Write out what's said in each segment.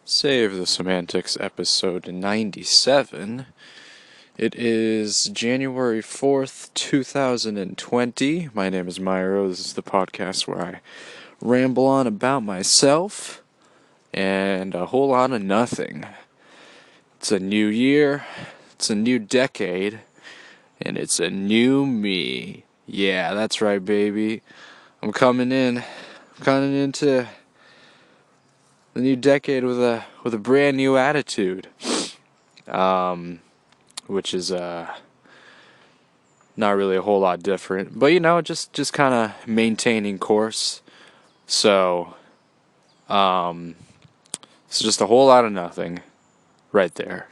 Save the Semantics episode 97. It is January 4th, 2020. My name is Myro. This is the podcast where I ramble on about myself and a whole lot of nothing. It's a new year, it's a new decade, and it's a new me. Yeah, that's right, baby. I'm coming into the new decade with a brand new attitude, which is not really a whole lot different, but just kind of maintaining course. So it's just a whole lot of nothing, right there.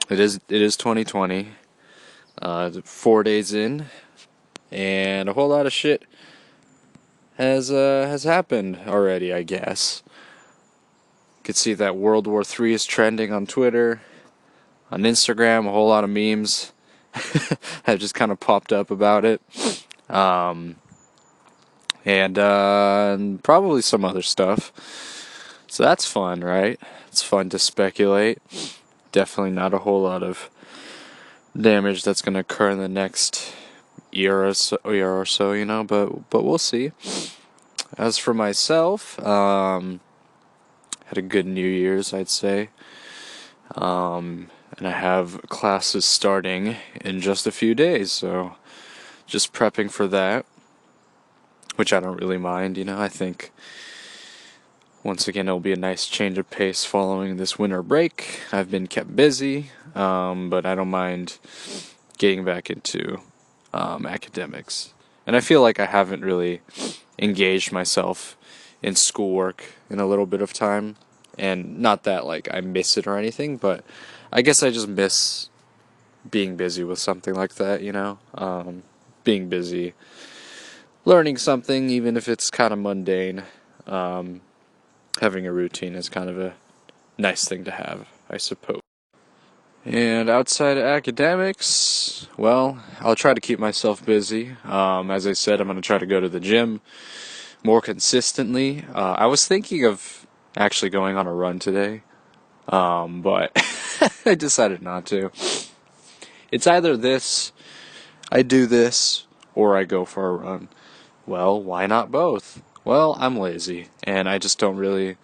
It is 2020, 4 days in, and a whole lot of shit has happened already, I guess. You could see that World War III is trending on Twitter, on Instagram, a whole lot of memes have just kind of popped up about it. And probably some other stuff. So that's fun, right? It's fun to speculate. Definitely not a whole lot of damage that's going to occur in the next year or so, but we'll see. As for myself, had a good New Year's, I'd say. And I have classes starting in just a few days, so just prepping for that, which I don't really mind, I think once again it'll be a nice change of pace following this winter break. I've been kept busy, but I don't mind getting back into academics. And I feel like I haven't really engaged myself in schoolwork in a little bit of time. And not that like I miss it or anything, but I guess I just miss being busy with something like that, being busy learning something, even if it's kind of mundane. Having a routine is kind of a nice thing to have, I suppose. And outside of academics, well, I'll try to keep myself busy. As I said, I'm going to try to go to the gym more consistently. I was thinking of actually going on a run today, but I decided not to. It's either I do this, or I go for a run. Well, why not both? Well, I'm lazy, and I just don't really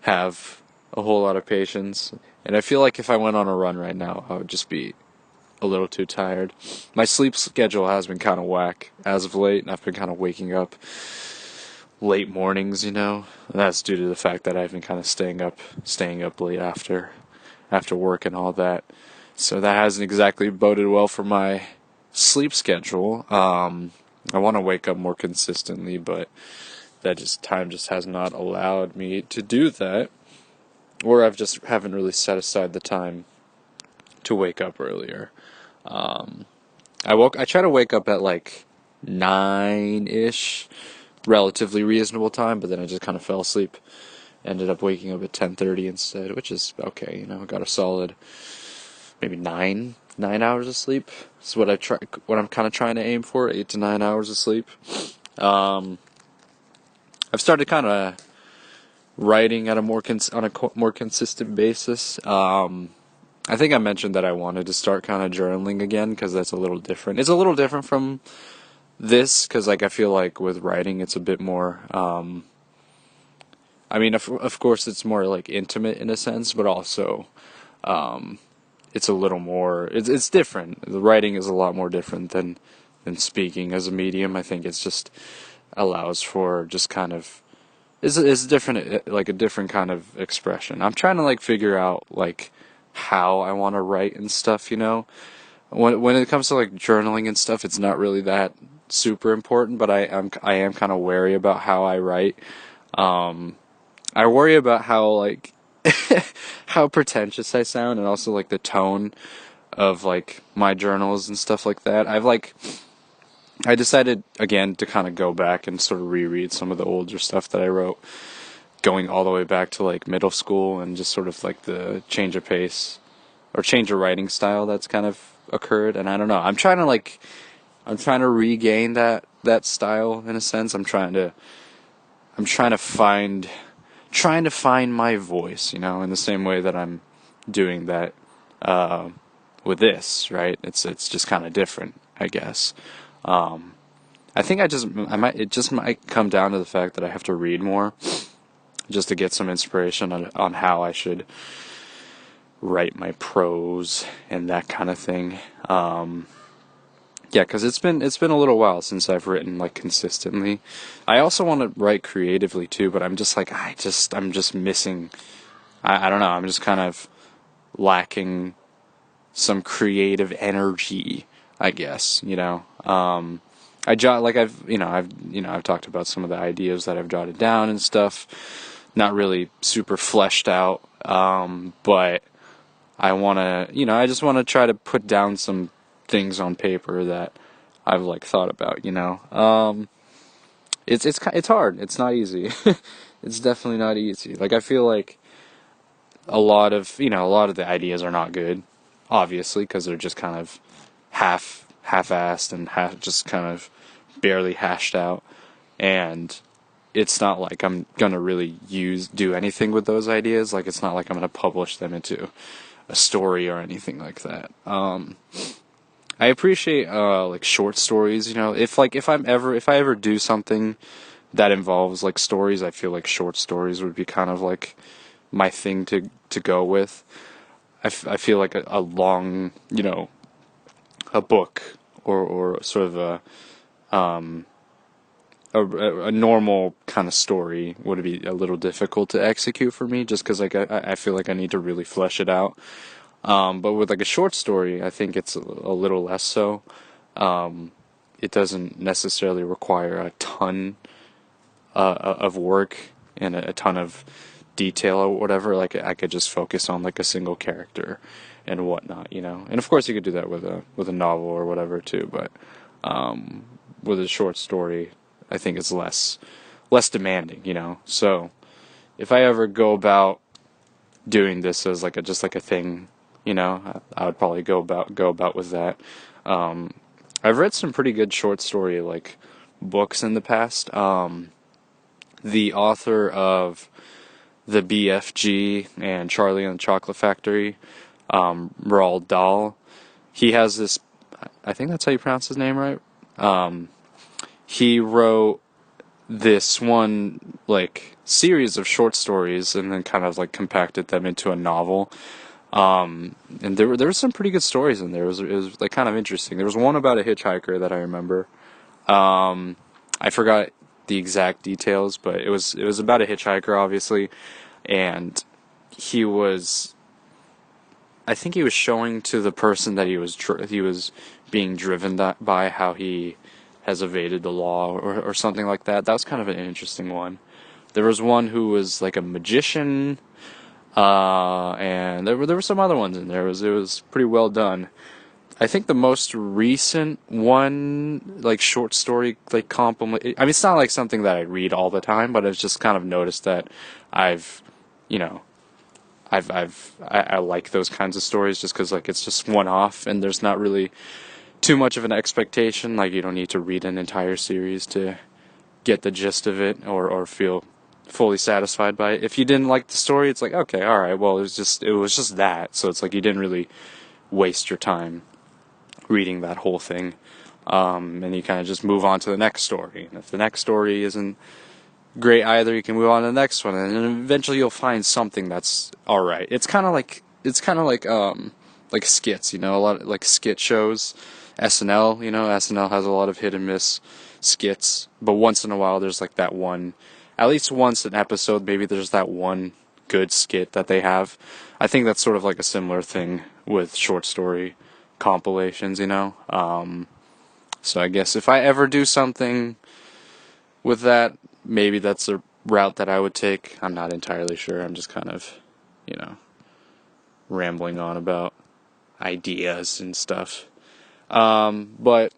have a whole lot of patience. And I feel like if I went on a run right now, I would just be a little too tired. My sleep schedule has been kind of whack as of late, and I've been kind of waking up late mornings, and that's due to the fact that I've been kind of staying up late after work and all that. So that hasn't exactly boded well for my sleep schedule. I want to wake up more consistently, but time just has not allowed me to do that. Or I've just haven't really set aside the time to wake up earlier. I try to wake up at like 9-ish, relatively reasonable time, but then I just kind of fell asleep. Ended up waking up at 10:30 instead, which is okay. I got a solid maybe 9 hours of sleep. That's what I'm kind of trying to aim for, 8 to 9 hours of sleep. I've started kind of writing at on a more consistent basis. I think I mentioned that I wanted to start kind of journaling again, because that's a little different. It's a little different from this, because I feel like with writing it's a bit more, of course it's more like intimate in a sense, but also it's a little more, it's different. The writing is a lot more different than speaking as a medium. I think it's just allows for just kind of, it's different, like a different kind of expression. I'm trying to like figure out like how I want to write and stuff, when it comes to like journaling and stuff, it's not really that super important, but I am kind of wary about how I write. I worry about how like how pretentious I sound, and also like the tone of like my journals and stuff like that. I decided again to kind of go back and sort of reread some of the older stuff that I wrote, going all the way back to like middle school, and just sort of like the change of pace or change of writing style that's kind of occurred. And I don't know, I'm trying to regain that style in a sense. I'm trying to find my voice, you know, in the same way that I'm doing that with this, right? It's just kind of different, I guess. I think it just might come down to the fact that I have to read more just to get some inspiration on how I should write my prose and that kind of thing. Yeah, because it's been a little while since I've written like consistently. I also want to write creatively too, but I'm just like I'm just missing. I don't know. I'm just kind of lacking some creative energy, I guess. You know. I've talked about some of the ideas that I've jotted down and stuff. Not really super fleshed out, but I want to, I just want to try to put down some things on paper that I've like thought about, it's hard. It's not easy. It's definitely not easy. Like I feel like a lot of the ideas are not good, obviously, because they're just kind of half-assed and just kind of barely hashed out, and it's not like I'm gonna really do anything with those ideas. Like it's not like I'm gonna publish them into a story or anything like that. I appreciate like short stories. If I ever do something that involves like stories, I feel like short stories would be kind of like my thing to go with. I feel like a long, a book or sort of a normal kind of story would be a little difficult to execute for me, just because like I feel like I need to really flesh it out. But with like a short story, I think it's a little less so. It doesn't necessarily require a ton of work and a ton of detail or whatever. Like I could just focus on like a single character and whatnot, And of course, you could do that with a novel or whatever too. But with a short story, I think it's less demanding, So if I ever go about doing this as like just like a thing, I would probably go about with that. I've read some pretty good short story like books in the past. The author of the BFG and Charlie and the Chocolate Factory, Roald Dahl, he has this. I think that's how you pronounce his name, right? He wrote this one like series of short stories and then kind of like compacted them into a novel. And there were some pretty good stories in there. It was like kind of interesting. There was one about a hitchhiker that I remember. I forgot the exact details, but it was about a hitchhiker, obviously, and I think he was showing to the person that he was being driven by how he has evaded the law or something like that. That was kind of an interesting one. There was one who was like a magician, and there were some other ones in there. It was pretty well done. I think the most recent one, like short story, like compliment. I mean, it's not like something that I read all the time, but I've just kind of noticed that I've, I like those kinds of stories just because like it's just one off and there's not really too much of an expectation. Like you don't need to read an entire series to get the gist of it or feel fully satisfied by it. If you didn't like the story, it's like, okay, all right, well, it was just that. So it's like you didn't really waste your time reading that whole thing. And you kind of just move on to the next story. And if the next story isn't great either, you can move on to the next one, and then eventually you'll find something that's all right. It's kind of like skits, a lot of, like skit shows. SNL, SNL has a lot of hit and miss skits, but once in a while there's like that one, at least once an episode, maybe there's that one good skit that they have. I think that's sort of like a similar thing with short story compilations, So I guess if I ever do something with that, maybe that's a route that I would take. I'm not entirely sure. I'm just kind of, rambling on about ideas and stuff. But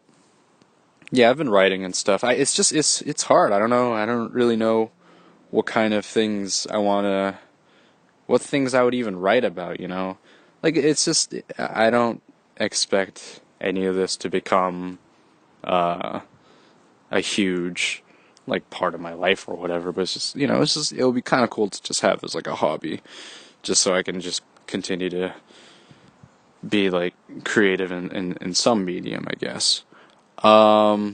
yeah, I've been writing and stuff. It's hard. I don't know. I don't really know what kind of things what things I would even write about, Like, it's just, I don't expect any of this to become, a huge, like part of my life or whatever, but it's just, it'll be kind of cool to just have as like a hobby, just so I can just continue to be like creative in some medium, I guess. So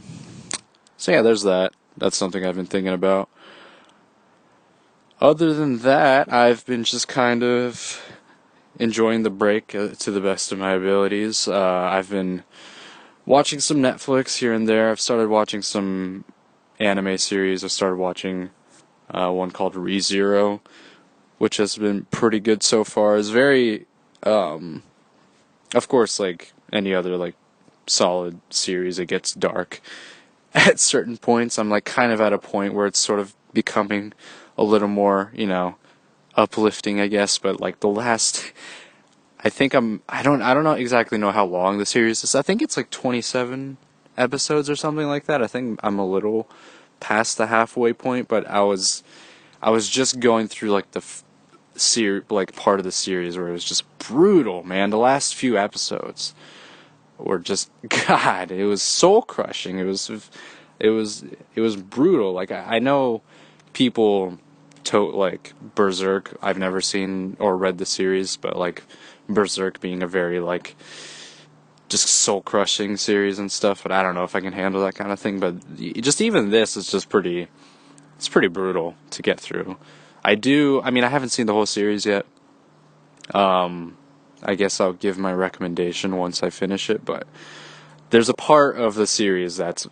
yeah, there's that. That's something I've been thinking about. Other than that, I've been just kind of enjoying the break to the best of my abilities. I've been watching some Netflix here and there. I've started watching some anime series. I started watching one called ReZero, which has been pretty good so far. It's very, of course, like any other like solid series, it gets dark at certain points. I'm like kind of at a point where it's sort of becoming a little more, uplifting, I guess. But like the last, I don't know exactly know how long the series is. I think it's like 27 episodes or something like that. I think I'm a little past the halfway point, but I was just going through like the like part of the series where it was just brutal, man. The last few episodes were just God. It was soul crushing. It was brutal. Like I know people like Berserk. I've never seen or read the series, but like Berserk being a very like just soul crushing series and stuff. But I don't know if I can handle that kind of thing. But just even this is just pretty. It's pretty brutal to get through. I mean, I haven't seen the whole series yet. I guess I'll give my recommendation once I finish it, but there's a part of the series that's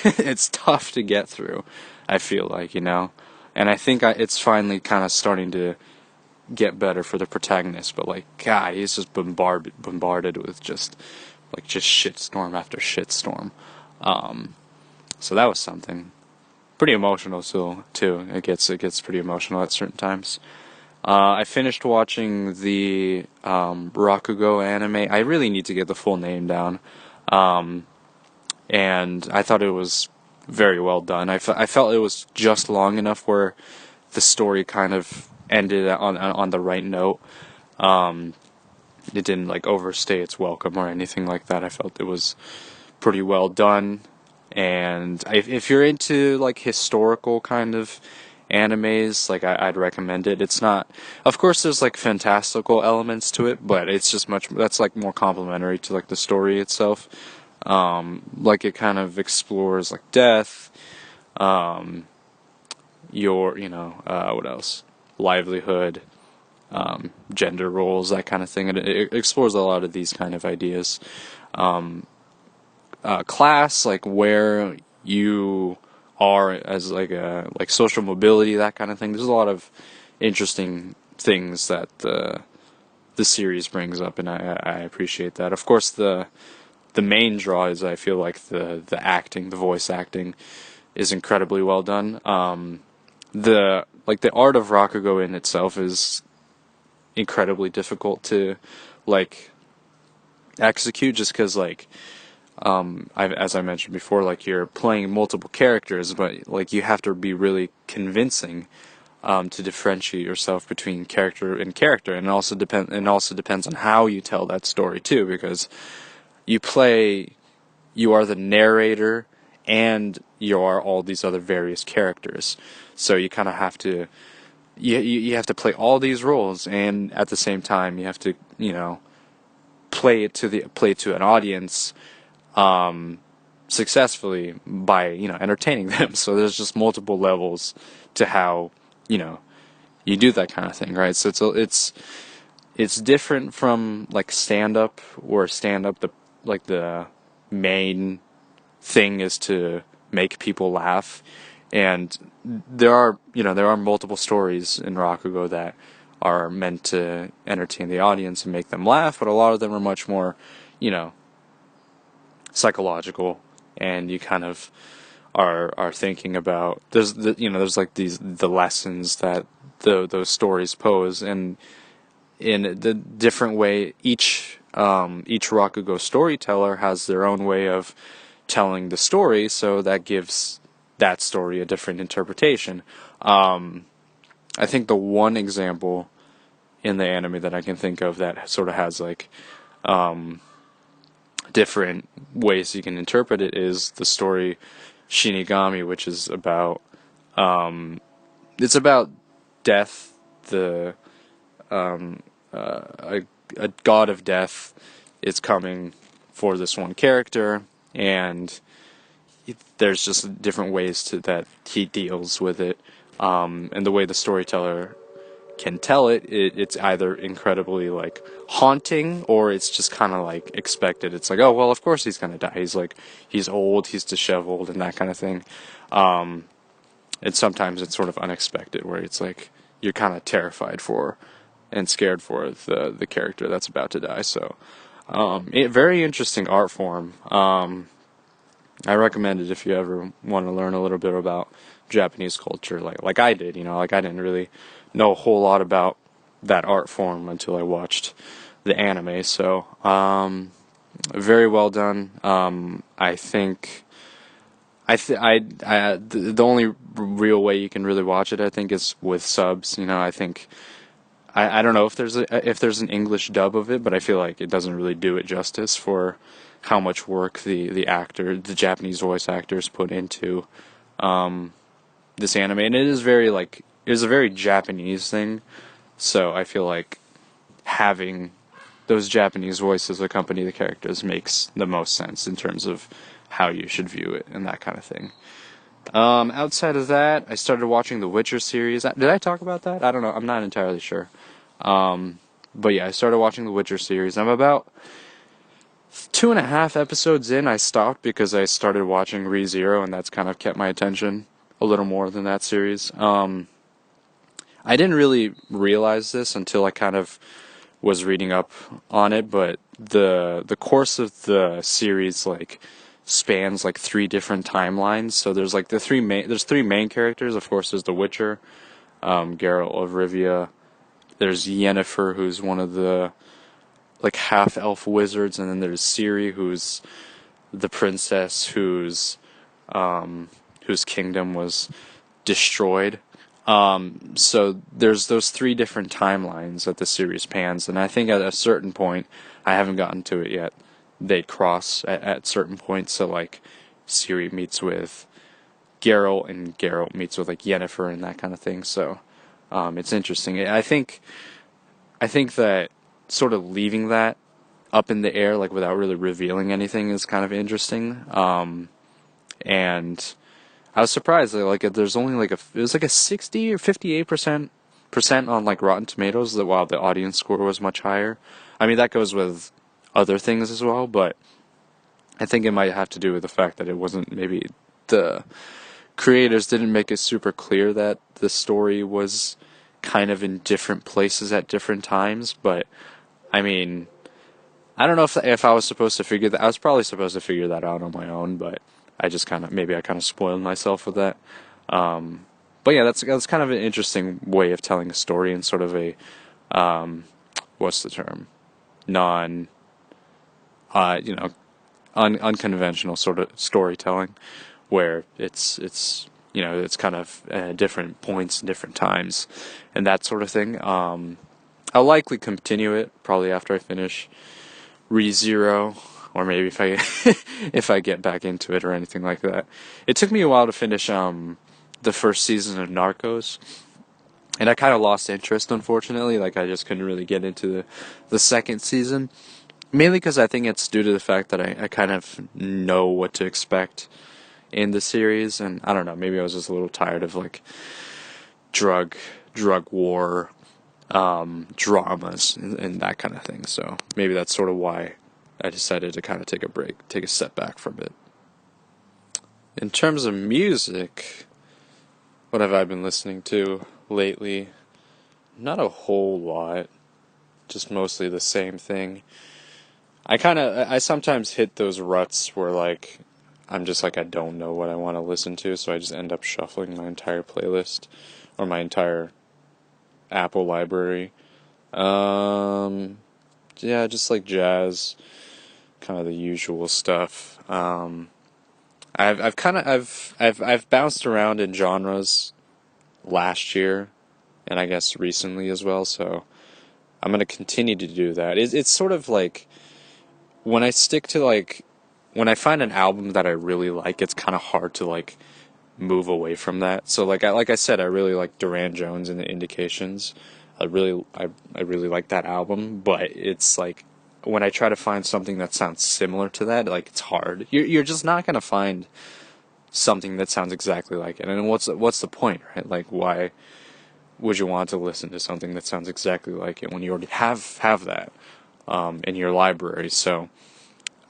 it's tough to get through, I feel like, and I think it's finally kind of starting to get better for the protagonist, but like, God, he's just bombarded with just shitstorm after shitstorm. So that was something. Pretty emotional too. It gets pretty emotional at certain times. I finished watching the Rakugo anime. I really need to get the full name down, and I thought it was very well done. I felt it was just long enough where the story kind of ended on the right note. It didn't like overstay its welcome or anything like that. I felt it was pretty well done. And if you're into like historical kind of animes, like I'd recommend it. It's not, of course, there's like fantastical elements to it, but it's just that's like more complementary to like the story itself. Like it kind of explores like death, what else? Livelihood, gender roles, that kind of thing. And it explores a lot of these kind of ideas. Class, like where you are as like social mobility, that kind of thing. There's a lot of interesting things that the series brings up, and I appreciate that. Of course, the main draw is I feel like the acting, the voice acting, is incredibly well done. The art of Rakugo in itself is incredibly difficult to like execute, just because like as I mentioned before, like you're playing multiple characters, but like you have to be really convincing to differentiate yourself between character and character, and it also depends on how you tell that story too, because you are the narrator and you are all these other various characters, so you kind of have to you have to play all these roles, and at the same time you have to play it to an audience successfully by entertaining them. So there's just multiple levels to how you do that kind of thing, right? So it's different from like stand up, where stand up the main thing is to make people laugh, and there are multiple stories in Rakugo that are meant to entertain the audience and make them laugh, but a lot of them are much more psychological, and you kind of are thinking about there's like the lessons that those stories pose, and in the different way each Rakugo storyteller has their own way of telling the story, so that gives that story a different interpretation. I think the one example in the anime that I can think of that sort of has like different ways you can interpret it is the story Shinigami, which is about it's about death. The a god of death is coming for this one character, and there's just different ways that he deals with it, and the way the storyteller can tell it's either incredibly like haunting, or it's just kind of like expected. It's like, oh well, of course he's gonna die. He's old, he's disheveled, and that kind of thing. And sometimes it's sort of unexpected, where it's like you're kind of terrified for and scared for the character that's about to die. So, very interesting art form. I recommend it if you ever want to learn a little bit about Japanese culture, like I did. Like I didn't really know a whole lot about that art form until I watched the anime. So, very well done. I think. The only real way you can really watch it, I think, is with subs. I think I don't know if there's an English dub of it, but I feel like it doesn't really do it justice for how much work the Japanese voice actors put into this anime, and it is a very Japanese thing. So I feel like having those Japanese voices accompany the characters makes the most sense in terms of how you should view it and that kind of thing. Outside of that, I started watching the Witcher series. Did I talk about that? I don't know. I'm not entirely sure. But yeah, I started watching the Witcher series. I'm about 2.5 episodes in. I stopped because I started watching ReZero, and that's kind of kept my attention a little more than that series. I didn't really realize this until I kind of was reading up on it, but the course of the series spans 3 different timelines. So there's three main characters. Of course, there's the Witcher, Geralt of Rivia. There's Yennefer, who's one of the half elf wizards, and then there's Ciri, who's the princess whose kingdom was destroyed. So there's those 3 different timelines that the series spans, and I think at a certain point, I haven't gotten to it yet, they'd cross at certain points. So Ciri meets with Geralt, and Geralt meets with Yennefer and that kind of thing. So it's interesting. I think that sort of leaving that up in the air without really revealing anything is kind of interesting. And I was surprised that there's only it was a 60 or 58% on Rotten Tomatoes, while the audience score was much higher. I mean, that goes with other things as well, but I think it might have to do with the fact that it wasn't, maybe the creators didn't make it super clear that the story was kind of in different places at different times. But I mean, I don't know if I was supposed to figure that. I was probably supposed to figure that out on my own, but I just kind of spoiled myself with that. But yeah, that's kind of an interesting way of telling a story, in sort of a what's the term, unconventional sort of storytelling, where it's kind of different points, different times, and that sort of thing. I'll likely continue it probably after I finish ReZero, or maybe if I if I get back into it or anything like that. It took me a while to finish the first season of Narcos, and I kind of lost interest, unfortunately. I just couldn't really get into the second season, mainly because I think it's due to the fact that I kind of know what to expect in the series, and I don't know, maybe I was just a little tired of drug war dramas and that kind of thing. So maybe that's sort of why I decided to kind of take a break, take a step back from it. In terms of music, what have I been listening to lately? Not a whole lot, just mostly the same thing. I sometimes hit those ruts where I'm just I don't know what I want to listen to, so I just end up shuffling my entire playlist or my entire Apple library. Yeah, just jazz, kind of the usual stuff. I've bounced around in genres last year, and I guess recently as well. So I'm gonna continue to do that. It's sort of when I stick to when I find an album that I really like, it's kind of hard to like move away from that. So like I said, I really like Duran Jones and the Indications. I really like that album, but it's like when I try to find something that sounds similar to that, like it's hard. You're just not gonna find something that sounds exactly like it. And what's the point, right? Like, why would you want to listen to something that sounds exactly like it when you already have that in your library? So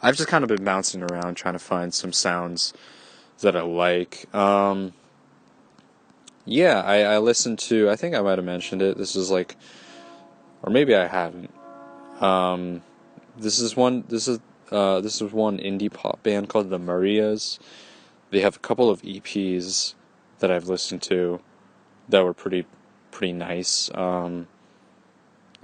I've just kind of been bouncing around trying to find some sounds that I like. Yeah, I listened to, I think I might have mentioned it. This is like, or maybe I haven't. This is one indie pop band called the Marias. They have a couple of EPs that I've listened to that were pretty nice. And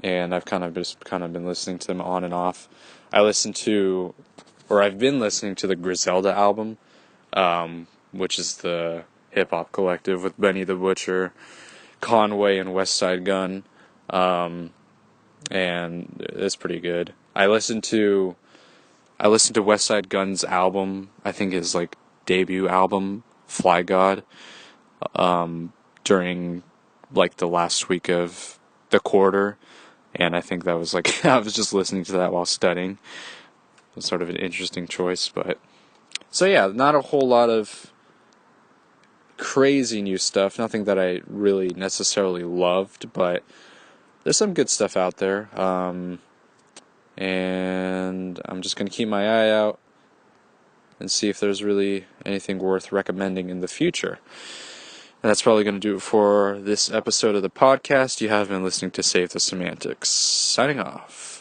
I've kind of been listening to them on and off. I've been listening to the Griselda album, which is the hip hop collective with Benny the Butcher, Conway, and West Side Gun. And it's pretty good. I listened to West Side Gun's album, I think his like debut album, Fly God, during like the last week of the quarter, and I think that was like I was just listening to that while studying. It was sort of an interesting choice, but so yeah, not a whole lot of crazy new stuff, nothing that I really necessarily loved, but there's some good stuff out there. And I'm just going to keep my eye out and see if there's really anything worth recommending in the future. And that's probably going to do it for this episode of the podcast. You have been listening to Save the Semantics. Signing off.